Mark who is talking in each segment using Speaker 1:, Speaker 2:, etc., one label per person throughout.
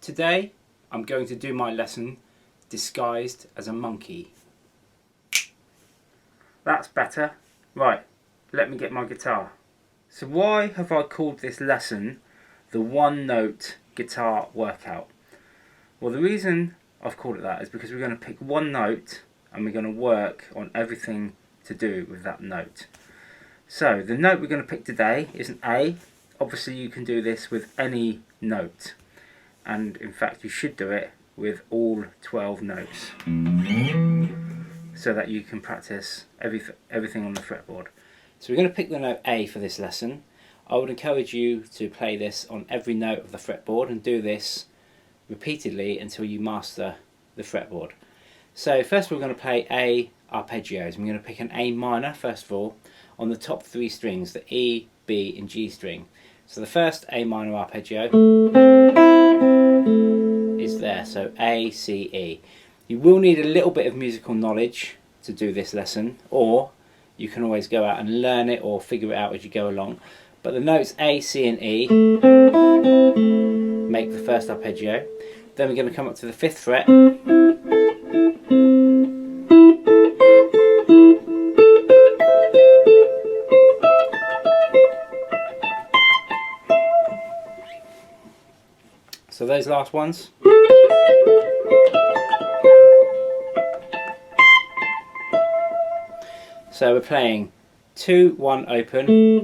Speaker 1: Today I'm going to do my lesson disguised as a monkey. That's better. Right, let me get my guitar. So why have I called this lesson the one note guitar workout? Well, the reason I've called it that is because we're going to pick one note and we're going to work on everything to do with that note. So the note we're going to pick today is an A. Obviously you can do this with any note, and in fact you should do it with all 12 notes so that you can practice everything on the fretboard. So we're going to pick the note A for this lesson. I would encourage you to play this on every note of the fretboard and do this repeatedly until you master the fretboard. So first we're going to play A arpeggios. I'm going to pick an A minor first of all on the top three strings, the E, B and G string. So the first A minor arpeggio is there, so A, C, E. You will need a little bit of musical knowledge to do this lesson, or you can always go out and learn it or figure it out as you go along. But the notes A, C and E make the first arpeggio. Then we're going to come up to the 5th fret. So those last ones. So we're playing 2, 1 open,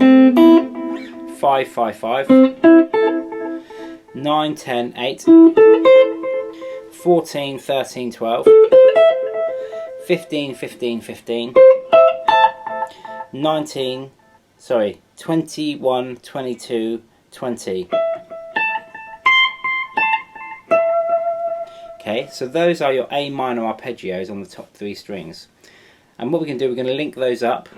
Speaker 1: 5, 5, 5, 9, 10, 8, 14, 13, 12, 15, 15, 15, 21, 22, 20. Okay, so those are your A minor arpeggios on the top three strings. And what we're going to do, we're going to link those up.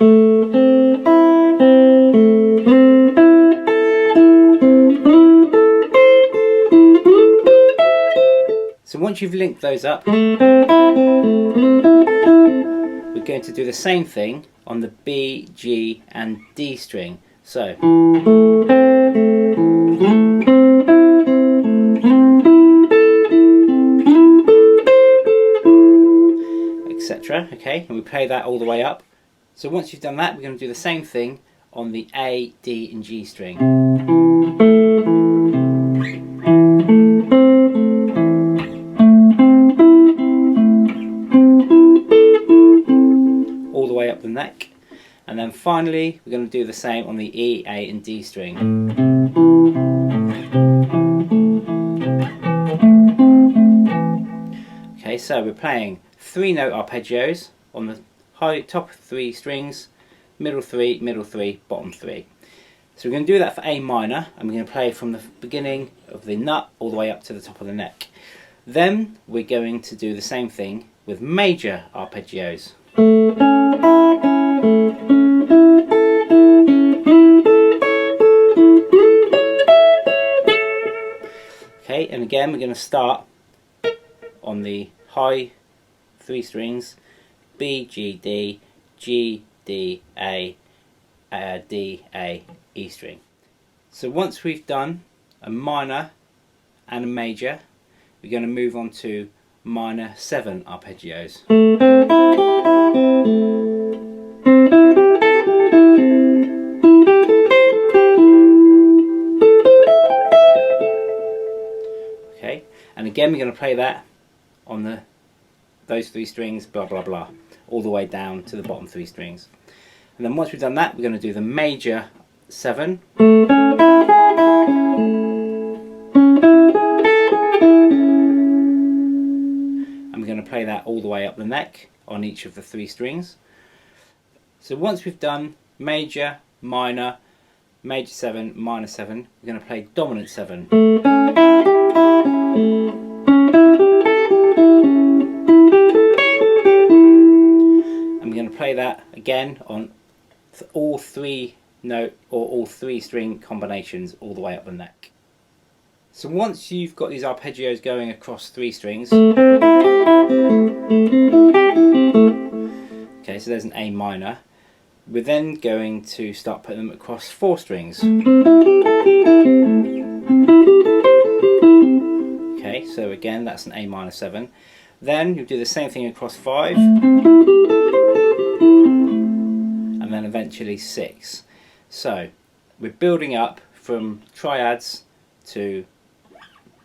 Speaker 1: So once you've linked those up, we're going to do the same thing on the B, G and D string. So etc. Okay, and we play that all the way up. So once you've done that, we're going to do the same thing on the A, D and G string. All the way up the neck. And then finally, we're going to do the same on the E, A and D string. Okay, so we're playing 3 note arpeggios on the top 3 strings, middle 3, bottom 3. So we're going to do that for A minor, and we're going to play from the beginning of the nut all the way up to the top of the neck. Then we're going to do the same thing with major arpeggios. Okay, and again we're going to start on the high 3 strings, B, G, D, G, D, A, D, A, E string. So once we've done a minor and a major, we're going to move on to minor 7 arpeggios. Okay, and again we're going to play that on those 3 strings, blah blah blah, all the way down to the bottom 3 strings. And then once we've done that, we're going to do the major 7. And we're going to play that all the way up the neck on each of the 3 strings. So once we've done major, minor, major 7, minor 7, we're going to play dominant 7. Play that again on all 3 note or all 3 string combinations all the way up the neck. So once you've got these arpeggios going across 3 strings, okay, so there's an A minor, we're then going to start putting them across 4 strings. Okay, Okay, so again that's an A minor 7. Then you'll do the same thing across 5, and then eventually 6. So we're building up from triads to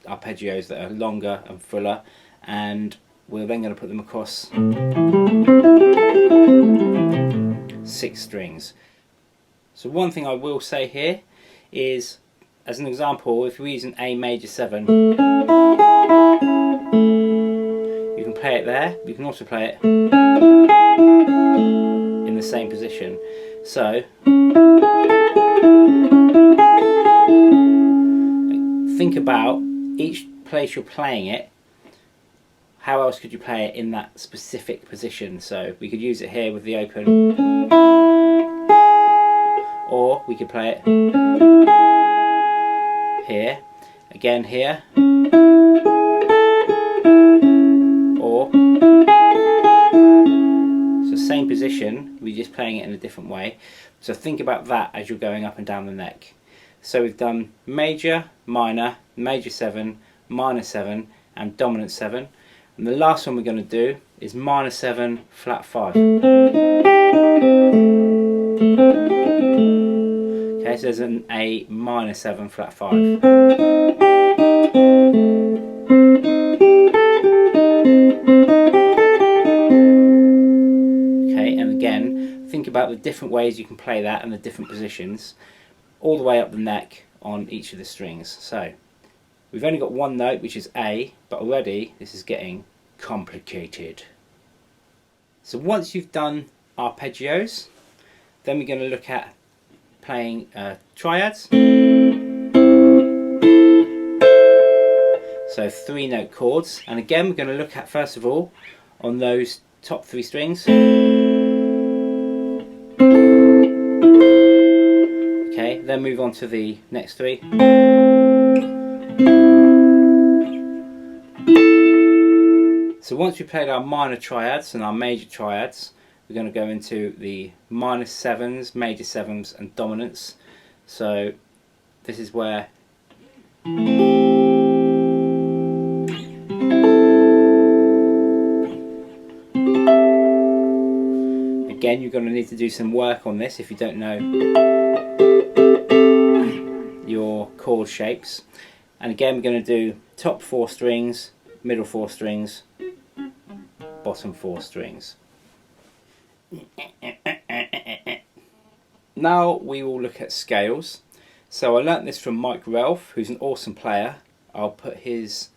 Speaker 1: arpeggios that are longer and fuller, and we're then going to put them across 6 strings. So one thing I will say here is, as an example, if we use an A major 7, you can play it there, but you can also play it in the same position. So think about each place you're playing it, how else could you play it in that specific position? So we could use it here with the open, or we could play it here, again here, or so same position, we're just playing it in a different way. So think about that as you're going up and down the neck. So we've done major, minor, major 7, minor 7 and dominant 7, and the last one we're going to do is minor 7 flat 5. Okay, so there's an A minor 7 flat 5. Okay, and again, think about the different ways you can play that and the different positions all the way up the neck on each of the strings. So we've only got one note, which is A, but already this is getting complicated. So once you've done arpeggios, then we're going to look at playing triads. So 3-note chords, and again we're going to look at, first of all, on those top 3 strings. Okay, then move on to the next 3. So once we've played our minor triads and our major triads, we're going to go into the minor 7s, major 7s and dominants. So this is where again you're going to need to do some work on this if you don't know your chord shapes. And again we're going to do top 4 strings, middle 4 strings, bottom 4 strings. Now we will look at scales. So I learnt this from Mike Relf, who's an awesome player. I'll put his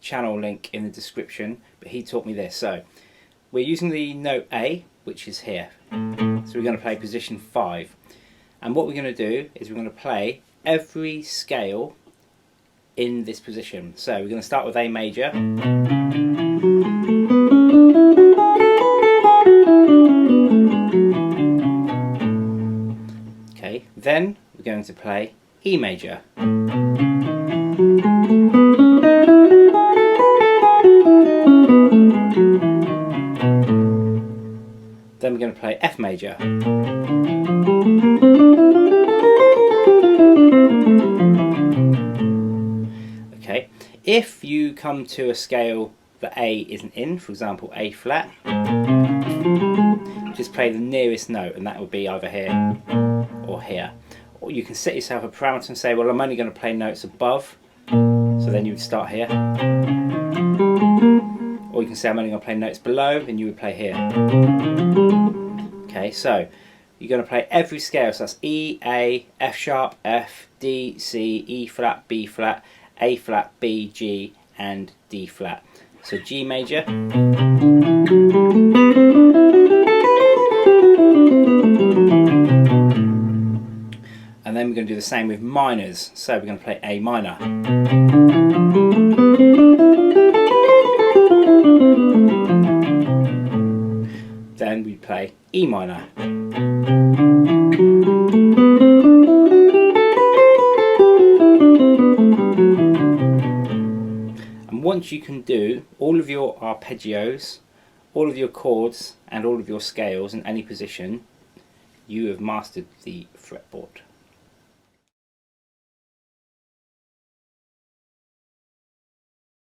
Speaker 1: channel link in the description, but he taught me this. So we're using the note A, which is here. So we're going to play position 5. And what we're going to do is we're going to play every scale in this position. So we're going to start with A major. Okay, then we're going to play E major. Then we're going to play F major. Okay, if you come to a scale that A isn't in, for example A flat, just play the nearest note, and that would be either here or here. Or you can set yourself a parameter and say, well, I'm only going to play notes above, so then you would start here. Or you can say I'm only going to play notes below, and you would play here. Okay, so you're going to play every scale, so that's E, A, F sharp, F, D, C, E flat, B flat, A flat, B, G and D flat. So G major, and then we're going to do the same with minors. So we're going to play A minor, then we play E minor, and once you can do all of your arpeggios, all of your chords and all of your scales in any position, you have mastered the fretboard.